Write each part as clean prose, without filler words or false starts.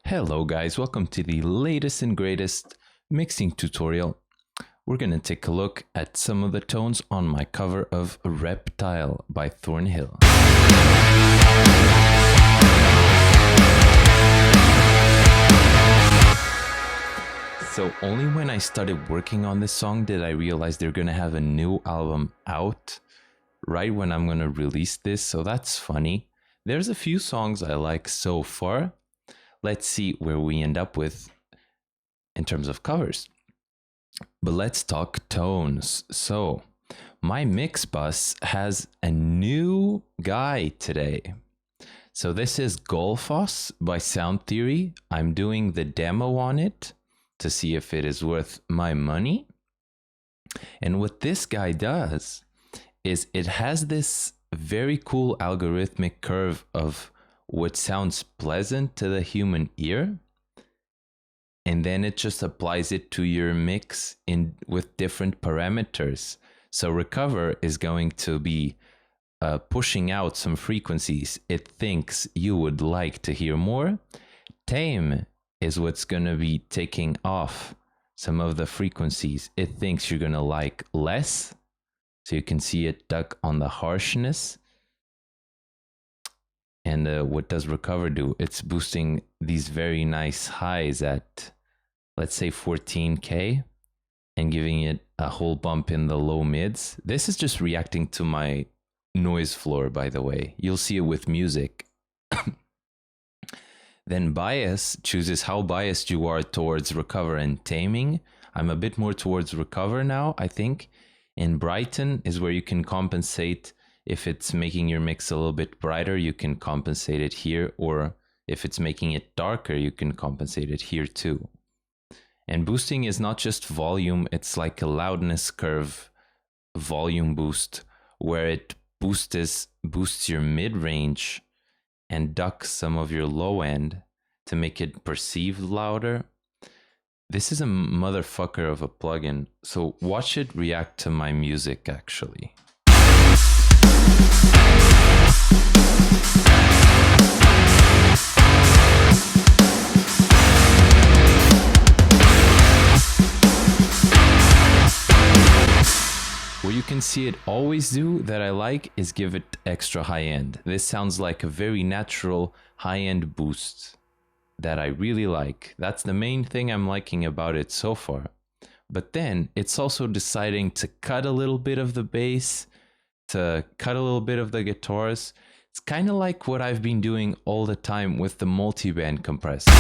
Hello guys, welcome to the latest and greatest mixing tutorial. We're going to take a look at some of the tones on my cover of Reptile by Thornhill. So only when I started working on this song did I realize they're going to have a new album out right when I'm going to release this, so that's funny. There's a few songs I like so far. Let's see where we end up with in terms of covers. But let's talk tones. So my mix bus has a new guy today. So this is Golfos by Sound Theory. I'm doing the demo on it to see if it is worth my money. And what this guy does is it has this very cool algorithmic curve of what sounds pleasant to the human ear, and then it just applies it to your mix in with different parameters. So recover is going to be pushing out some frequencies it thinks you would like to hear more. Tame is what's going to be taking off some of the frequencies it thinks you're going to like less. So you can see it duck on the harshness. And what does recover do? It's boosting these very nice highs at, let's say, 14K and giving it a whole bump in the low mids. This is just reacting to my noise floor, by the way. You'll see it with music. Then bias chooses how biased you are towards recover and taming. I'm a bit more towards recover now, I think. And brighten is where you can compensate. If it's making your mix a little bit brighter, you can compensate it here, or if it's making it darker, you can compensate it here too. And boosting is not just volume, it's like a loudness curve volume boost, where it boosts your mid-range and ducks some of your low end to make it perceived louder. This is a motherfucker of a plugin, so watch it react to my music actually. What you can see it always do that I like is give it extra high end. This sounds like a very natural high end boost that I really like. That's the main thing I'm liking about it so far. But then it's also deciding to cut a little bit of the bass, to cut a little bit of the guitars. It's kind of like what I've been doing all the time with the multi-band compressor.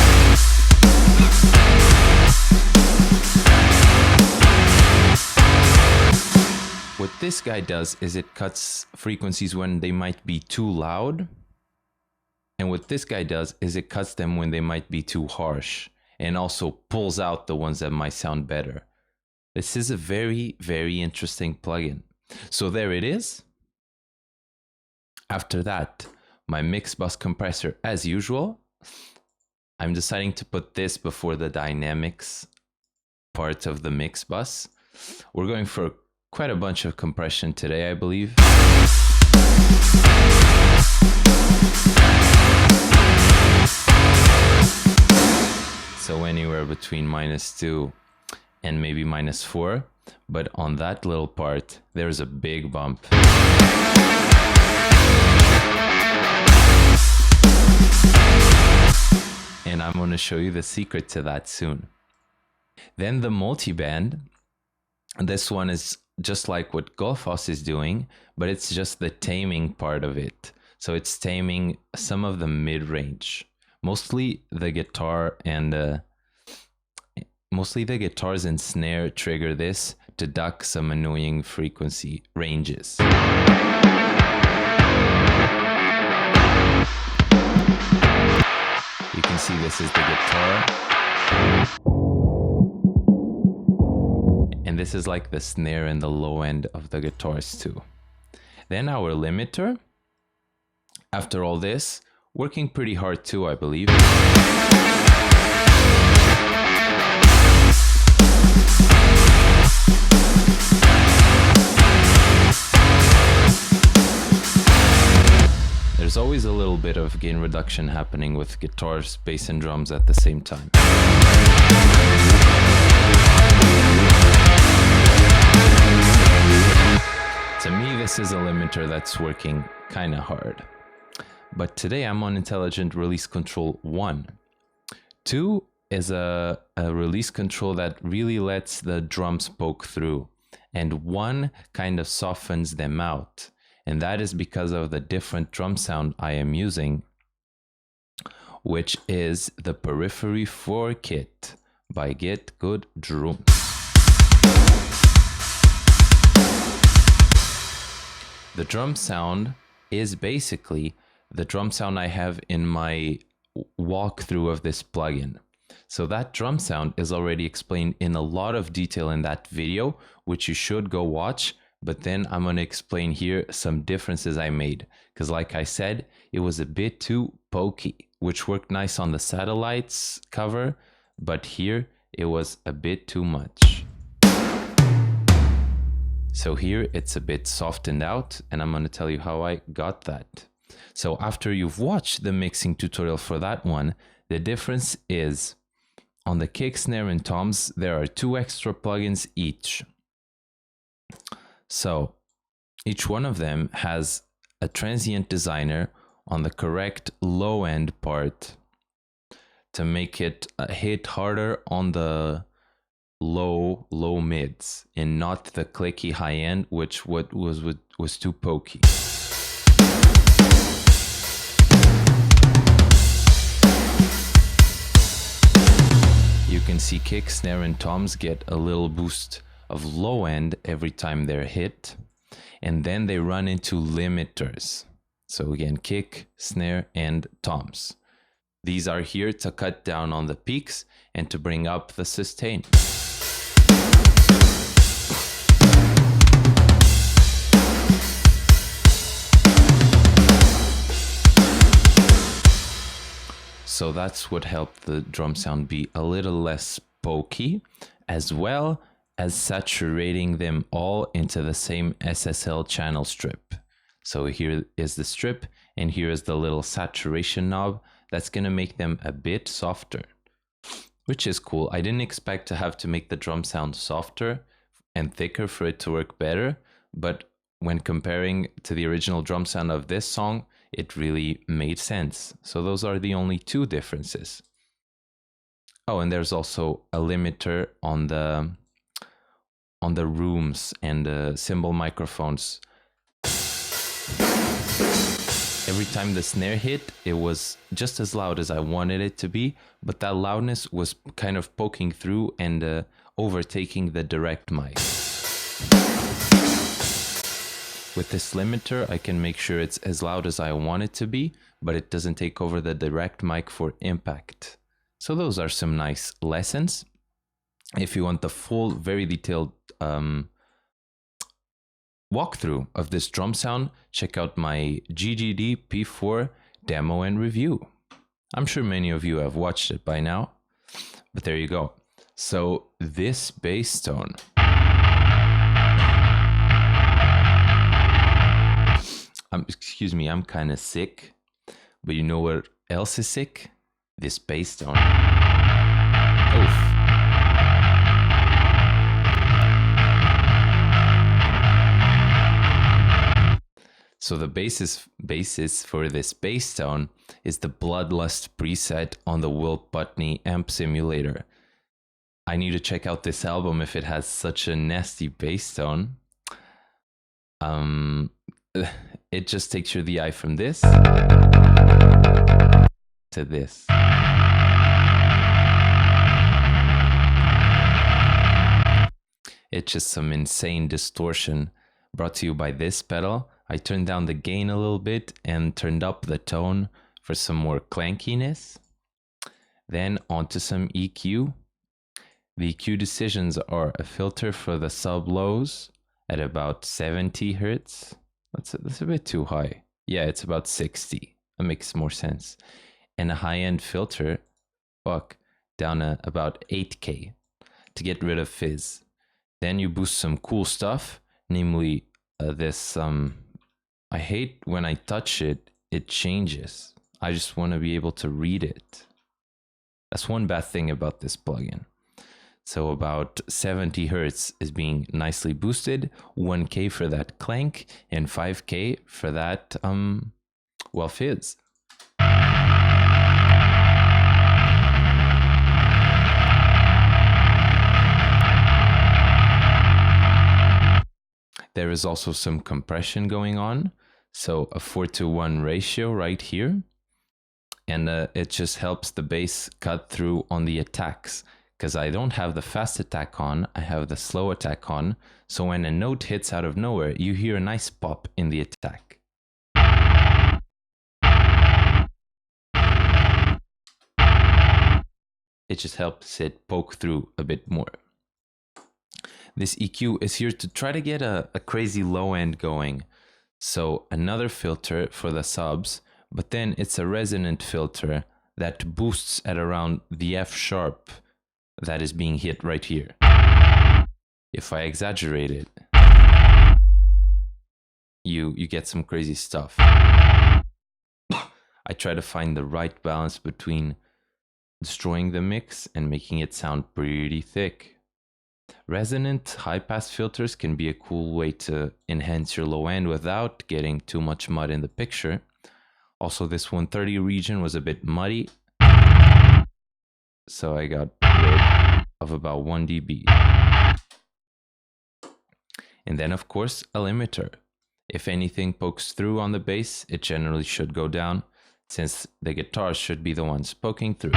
What this guy does is it cuts frequencies when they might be too loud. And what this guy does is it cuts them when they might be too harsh, and also pulls out the ones that might sound better. This is a very, very interesting plugin. So there it is. After that, my mix bus compressor as usual. I'm deciding to put this before the dynamics part of the mix bus. We're going for quite a bunch of compression today, I believe. So anywhere between -2 and maybe -4. But on that little part, there's a big bump. And I'm going to show you the secret to that soon. Then the multiband. This one is just like what Golfos is doing, but it's just the taming part of it. So it's taming some of the mid-range. Mostly the guitar and mostly the guitars and snare trigger this to duck some annoying frequency ranges. You can see this is the guitar. And this is like the snare and the low end of the guitars too. Then our limiter. After all this, working pretty hard too, I believe. There's always a little bit of gain reduction happening with guitars, bass, and drums at the same time. To me, this is a limiter that's working kind of hard. But today I'm on Intelligent Release Control 1. 2 is a release control that really lets the drums poke through, and 1 kind of softens them out. And that is because of the different drum sound I am using, which is the Periphery 4 kit by Get Good Drums. The drum sound is basically the drum sound I have in my walkthrough of this plugin. So that drum sound is already explained in a lot of detail in that video, which you should go watch. But then I'm going to explain here some differences I made. Because like I said, it was a bit too pokey, which worked nice on the Satellites cover. But here it was a bit too much. So here it's a bit softened out, and I'm going to tell you how I got that. So after you've watched the mixing tutorial for that one, the difference is on the kick, snare, and toms, there are 2 extra plugins each. So each one of them has a transient designer on the correct low end part to make it hit harder on the low mids and not the clicky high end, which was too pokey. You can see kick, snare, and toms get a little boost of low end every time they're hit, and then they run into limiters. So again, kick, snare, and toms. These are here to cut down on the peaks and to bring up the sustain. So that's what helped the drum sound be a little less pokey, as well as saturating them all into the same SSL channel strip. So here is the strip, and here is the little saturation knob that's going to make them a bit softer, which is cool. I didn't expect to have to make the drum sound softer and thicker for it to work better, but when comparing to the original drum sound of this song, it really made sense. So those are the only 2 differences. Oh, and there's also a limiter on the rooms and the cymbal microphones. Every time the snare hit, it was just as loud as I wanted it to be, but that loudness was kind of poking through and overtaking the direct mic. With this limiter, I can make sure it's as loud as I want it to be, but it doesn't take over the direct mic for impact. So those are some nice lessons. If you want the full, very detailed walkthrough of this drum sound, check out my GGD P4 demo and review. I'm sure many of you have watched it by now, but there you go. So this bass tone, excuse me, I'm kind of sick, but you know what else is sick? This bass tone. Oof. So the basis for this bass tone is the Bloodlust preset on the Will Putney amp simulator. I need to check out this album if it has such a nasty bass tone. It just takes your DI from this to this. It's just some insane distortion brought to you by this pedal. I turned down the gain a little bit and turned up the tone for some more clankiness. Then onto some EQ. The EQ decisions are a filter for the sub lows at about 70 Hertz. That's a bit too high. Yeah, it's about 60. That makes more sense. And a high-end filter, down at about 8K to get rid of fizz. Then you boost some cool stuff, namely this, I hate when I touch it, it changes. I just want to be able to read it. That's one bad thing about this plugin. So about 70 hertz is being nicely boosted, 1K for that clank, and 5K for that, fizz. There is also some compression going on. So a 4:1 ratio right here. And it just helps the bass cut through on the attacks. Because I don't have the fast attack on, I have the slow attack on. So when a note hits out of nowhere, you hear a nice pop in the attack. It just helps it poke through a bit more. This EQ is here to try to get a crazy low end going. So another filter for the subs, but then it's a resonant filter that boosts at around the F sharp that is being hit right here. If I exaggerate it, you get some crazy stuff. I try to find the right balance between destroying the mix and making it sound pretty thick. Resonant high-pass filters can be a cool way to enhance your low end without getting too much mud in the picture. Also, this 130 region was a bit muddy, so I got rid of about 1 dB. And then, of course, a limiter. If anything pokes through on the bass, it generally should go down, since the guitars should be the ones poking through.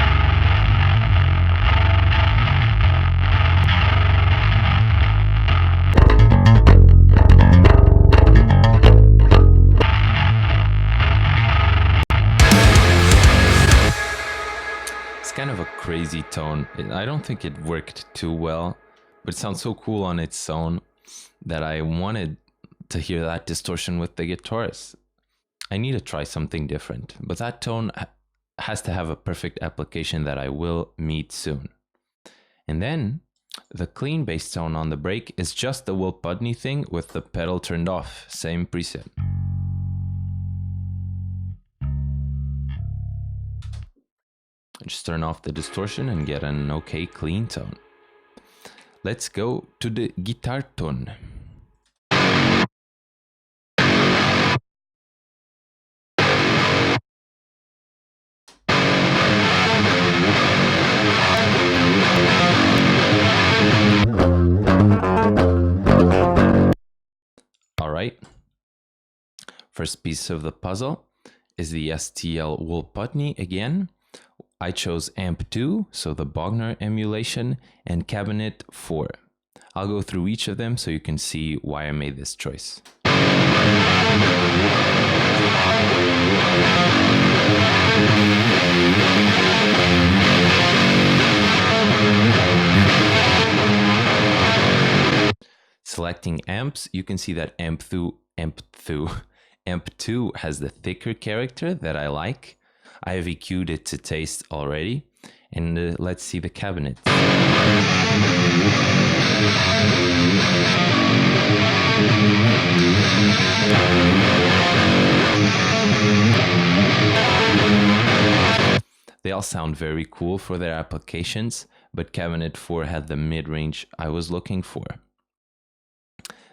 Kind of a crazy tone. I don't think it worked too well, but it sounds so cool on its own that I wanted to hear that distortion with the guitars. I need to try something different, but that tone has to have a perfect application that I will meet soon. And then the clean bass tone on the break is just the Will Putney thing with the pedal turned off, same preset. Just turn off the distortion and get an okay clean tone. Let's go to the guitar tone. All right. First piece of the puzzle is the STL Will Putney again. I chose Amp 2, so the Bogner emulation, and Cabinet 4. I'll go through each of them so you can see why I made this choice. Selecting amps, you can see that Amp 2 has the thicker character that I like. I have EQ'd it to taste already, and let's see the cabinet. They all sound very cool for their applications, but Cabinet 4 had the mid-range I was looking for.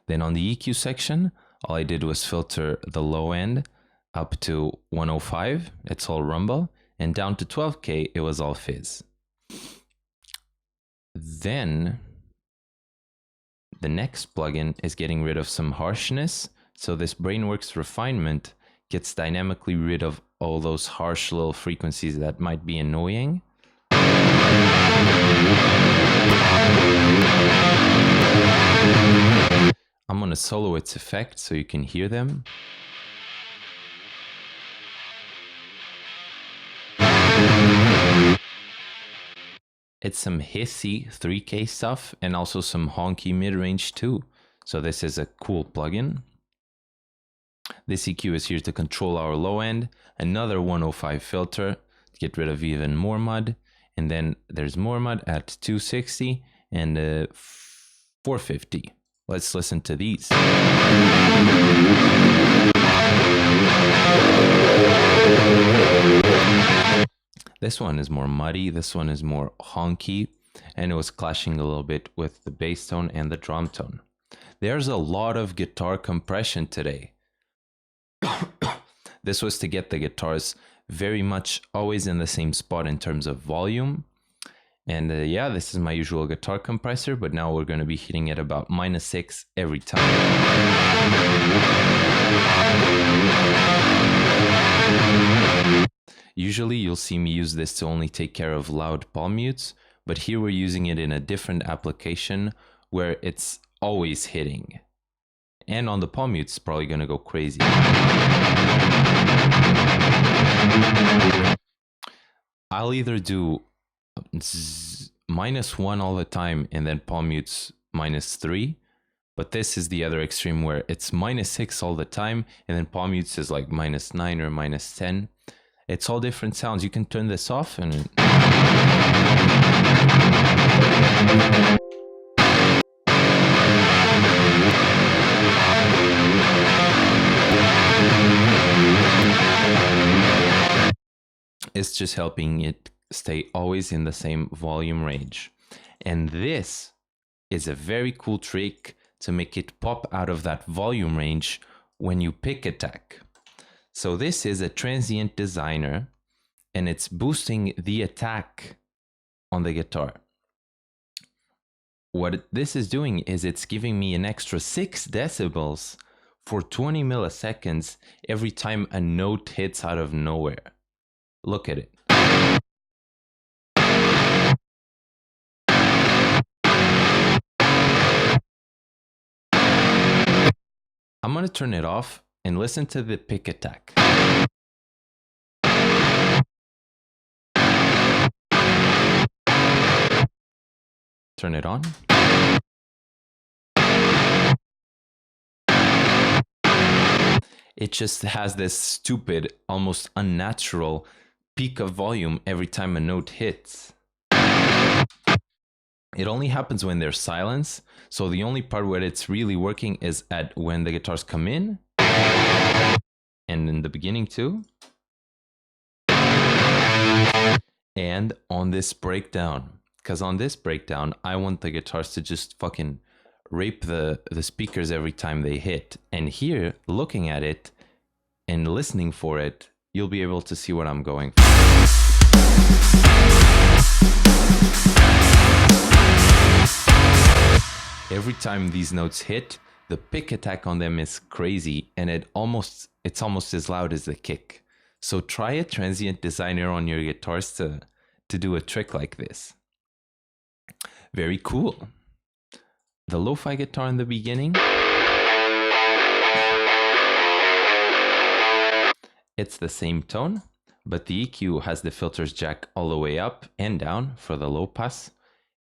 Then on the EQ section, all I did was filter the low end up to 105, it's all rumble, and down to 12K, it was all fizz. Then the next plugin is getting rid of some harshness, so this Brainworks refinement gets dynamically rid of all those harsh little frequencies that might be annoying. I'm going to solo its effect so you can hear them. It's some hissy 3K stuff and also some honky mid-range too. So this is a cool plugin. This EQ is here to control our low end, another 105 filter to get rid of even more mud, and then there's more mud at 260 and 450. Let's listen to these. This one is more muddy, this one is more honky, and it was clashing a little bit with the bass tone and the drum tone. There's a lot of guitar compression today. This was to get the guitars very much always in the same spot in terms of volume. And yeah, this is my usual guitar compressor, but now we're going to be hitting it about -6 every time. Usually you'll see me use this to only take care of loud palm mutes, but here we're using it in a different application where it's always hitting. And on the palm mute, it's probably going to go crazy. I'll either do -1 all the time and then palm mutes -3. But this is the other extreme where it's -6 all the time and then palm mutes is like -9 or -10. It's all different sounds. You can turn this off and... It's just helping it stay always in the same volume range. And this is a very cool trick to make it pop out of that volume range when you pick attack. So this is a transient designer and it's boosting the attack on the guitar. What this is doing is it's giving me an extra 6 decibels for 20 milliseconds every time a note hits out of nowhere. Look at it. I'm going to turn it off and listen to the pick attack. Turn it on. It just has this stupid, almost unnatural peak of volume every time a note hits. It only happens when there's silence, so the only part where it's really working is at when the guitars come in, and in the beginning too, and on this breakdown. Because on this breakdown, I want the guitars to just fucking rape the speakers every time they hit. And here, looking at it and listening for it, you'll be able to see what I'm going for. Every time these notes hit, the pick attack on them is crazy, and it's almost as loud as the kick. So try a transient designer on your guitars to do a trick like this. Very cool. The lo-fi guitar in the beginning, it's the same tone, but the EQ has the filters jack all the way up and down for the low pass.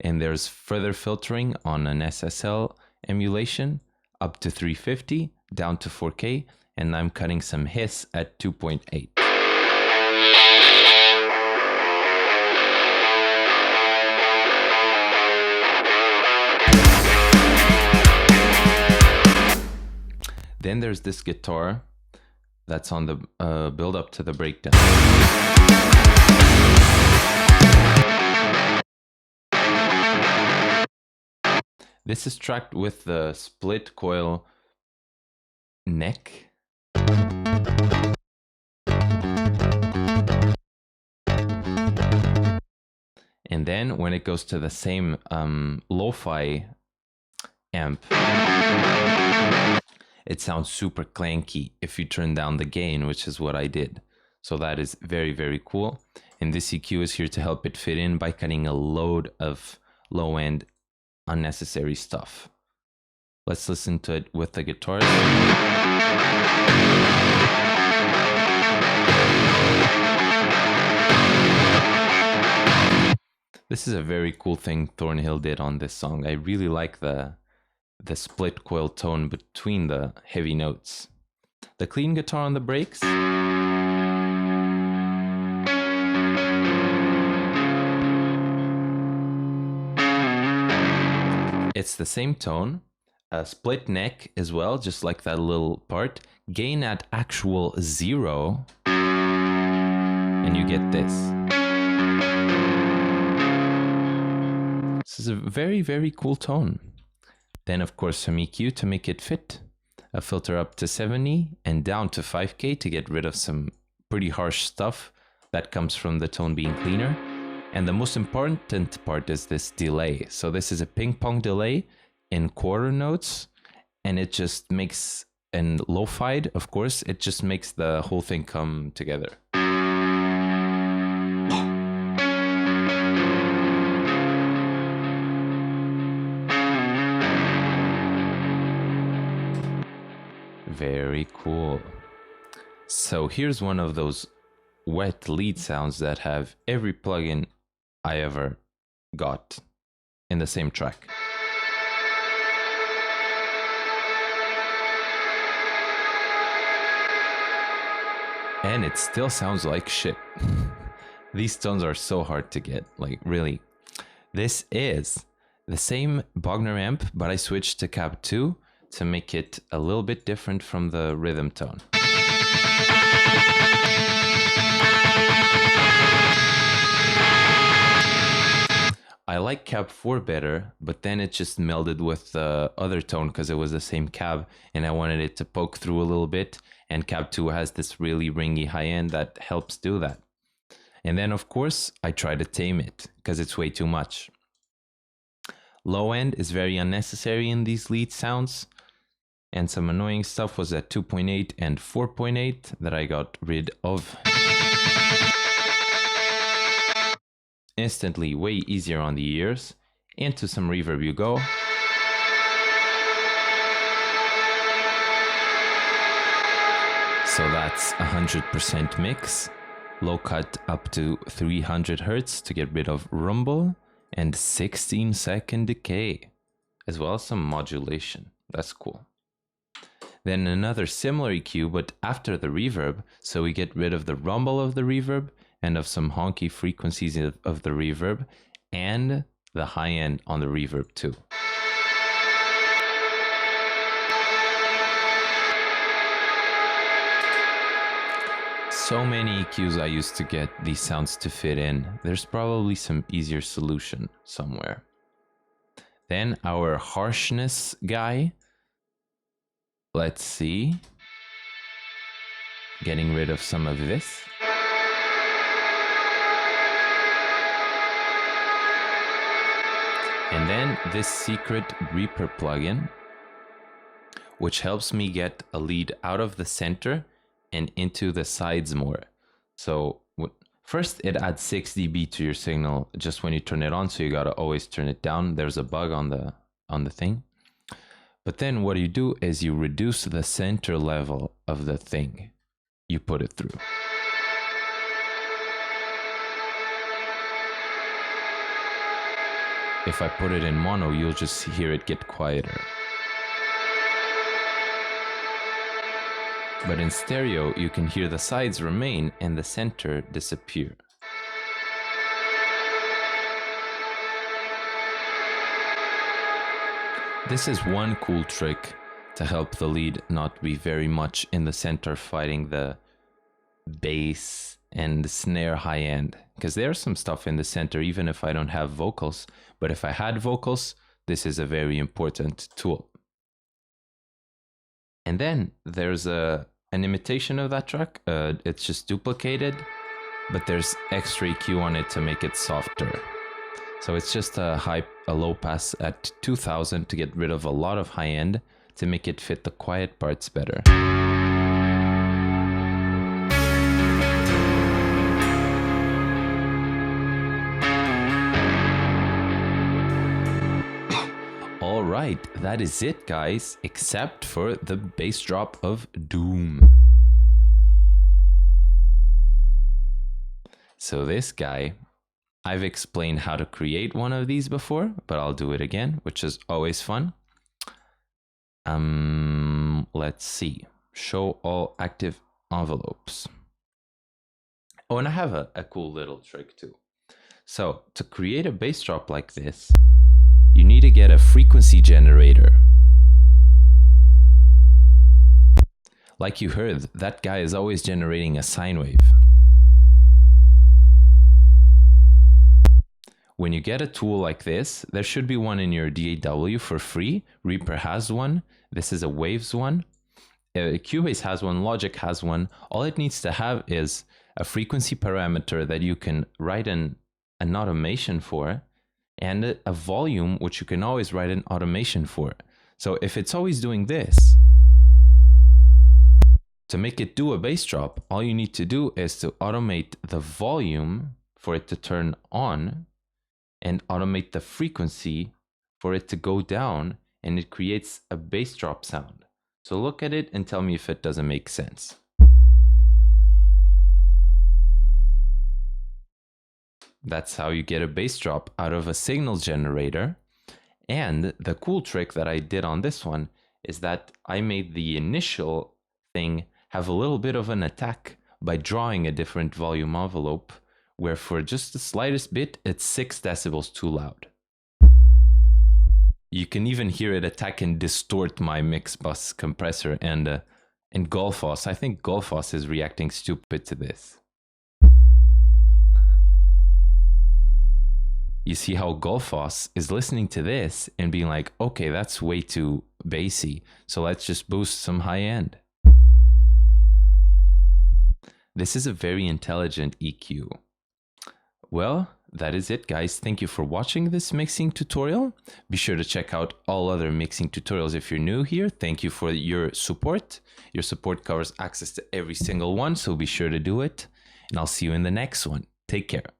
And there's further filtering on an SSL emulation up to 350, down to 4K, and I'm cutting some hiss at 2.8. Then there's this guitar that's on the build up to the breakdown. This is tracked with the split coil neck. And then when it goes to the same lo-fi amp, it sounds super clanky if you turn down the gain, which is what I did. So that is very, very cool. And this EQ is here to help it fit in by cutting a load of low-end unnecessary stuff. Let's listen to it with the guitars. This is a very cool thing Thornhill did on this song. I really like the split coil tone between the heavy notes. The clean guitar on the breaks. It's the same tone, A split neck as well, just like that little part. Gain at actual 0, and you get this. This is a very, very cool tone. Then, of course, some EQ to make it fit. A filter up to 70 and down to 5K to get rid of some pretty harsh stuff that comes from the tone being cleaner. And the most important part is this delay. So this is a ping pong delay in quarter notes, and it just makes, and lo-fied, of course, it just makes the whole thing come together. Very cool. So here's one of those wet lead sounds that have every plugin I ever got in the same track. And it still sounds like shit. These tones are so hard to get, like really. This is the same Bogner amp, but I switched to Cab 2 to make it a little bit different from the rhythm tone. I like Cab 4 better, but then it just melded with the other tone because it was the same cab and I wanted it to poke through a little bit, and Cab 2 has this really ringy high end that helps do that. And then of course I try to tame it because it's way too much. Low end is very unnecessary in these lead sounds, and some annoying stuff was at 2.8 and 4.8 that I got rid of. Instantly way easier on the ears. Into some reverb you go. So that's 100% mix. Low cut up to 300 Hz to get rid of rumble, and 16-second decay, as well as some modulation. That's cool. Then another similar EQ, but after the reverb, so we get rid of the rumble of the reverb and of some honky frequencies of the reverb, and the high end on the reverb too. So many EQs I used to get these sounds to fit in. There's probably some easier solution somewhere. Then our harshness guy. Let's see. Getting rid of some of this. And then this secret Reaper plugin, which helps me get a lead out of the center and into the sides more. So first it adds 6 dB to your signal just when you turn it on, so you gotta always turn it down. There's a bug on the thing. But then what you do is you reduce the center level of the thing you put it through. If I put it in mono, you'll just hear it get quieter. But in stereo, you can hear the sides remain and the center disappear. This is one cool trick to help the lead not be very much in the center fighting the bass and the snare high end. Because there's some stuff in the center even if I don't have vocals. But if I had vocals, this is a very important tool. And then there's an imitation of that track. It's just duplicated, but there's extra EQ on it to make it softer. So it's just a low pass at 2000 to get rid of a lot of high end to make it fit the quiet parts better. Alright, that is it guys, except for the bass drop of Doom. So this guy, I've explained how to create one of these before, but I'll do it again, which is always fun. Let's see. Show all active envelopes. Oh, and I have a cool little trick too. So to create a bass drop like this, you need to get a frequency generator. Like you heard, that guy is always generating a sine wave. When you get a tool like this, there should be one in your DAW for free. Reaper has one. This is a Waves one. Cubase has one, Logic has one. All it needs to have is a frequency parameter that you can write an automation for, and a volume, which you can always write an automation for. So if it's always doing this, to make it do a bass drop, all you need to do is to automate the volume for it to turn on, and automate the frequency for it to go down, and it creates a bass drop sound. So look at it and tell me if it doesn't make sense. That's how you get a bass drop out of a signal generator. And the cool trick that I did on this one is that I made the initial thing have a little bit of an attack by drawing a different volume envelope, where for just the slightest bit, it's 6 decibels too loud. You can even hear it attack and distort my mix bus compressor and Golfos. I think Golfos is reacting stupid to this. You see how Golfos is listening to this and being like, okay, that's way too bassy, so let's just boost some high end. This is a very intelligent EQ. Well, that is it, guys. Thank you for watching this mixing tutorial. Be sure to check out all other mixing tutorials if you're new here. Thank you for your support. Your support covers access to every single one, so be sure to do it. And I'll see you in the next one. Take care.